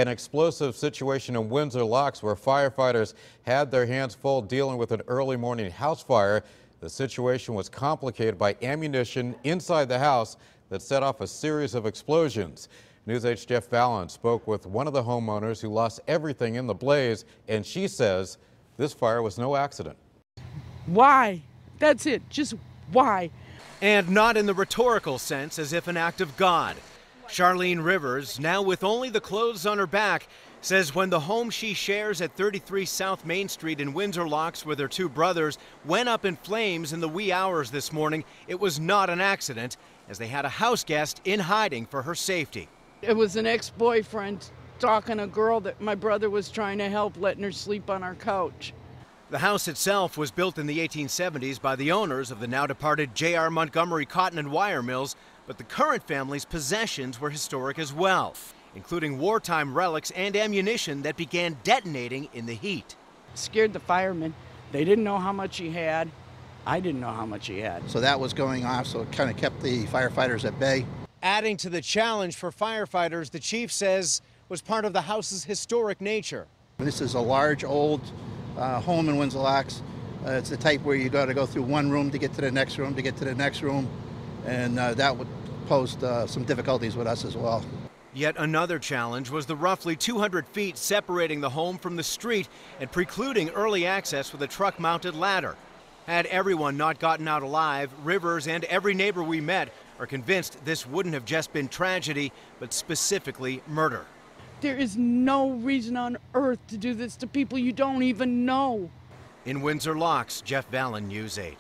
An explosive situation in Windsor Locks where firefighters had their hands full dealing with an early morning house fire. The situation was complicated by ammunition inside the house that set off a series of explosions. News 8's Jeff Fallon spoke with one of the homeowners who lost everything in the blaze, and she says this fire was no accident. Why? That's it. Just why? And not in the rhetorical sense as if an act of God. Charlene Rivers, now with only the clothes on her back, says when the home she shares at 33 South Main Street in Windsor Locks with her two brothers went up in flames in the wee hours this morning, it was not an accident, as they had a house guest in hiding for her safety. It was an ex-boyfriend stalking a girl that my brother was trying to help, letting her sleep on our couch. The house itself was built in the 1870s by the owners of the now departed J.R. Montgomery Cotton and Wire Mills, but the current family's possessions were historic as well, including wartime relics and ammunition that began detonating in the heat. Scared the firemen. They didn't know how much he had. I didn't know how much he had. So that was going off, so it kind of kept the firefighters at bay. Adding to the challenge for firefighters, the chief says was part of the house's historic nature. This is a large, old home in Windsor Locks. It's the type where you got to go through one room to get to the next room, to get to the next room, and that would pose some difficulties with us as well. Yet another challenge was the roughly 200 feet separating the home from the street and precluding early access with a truck-mounted ladder. Had everyone not gotten out alive, Rivers and every neighbor we met are convinced this wouldn't have just been tragedy, but specifically murder. There is no reason on earth to do this to people you don't even know. In Windsor Locks, Jeff Fallon, News 8.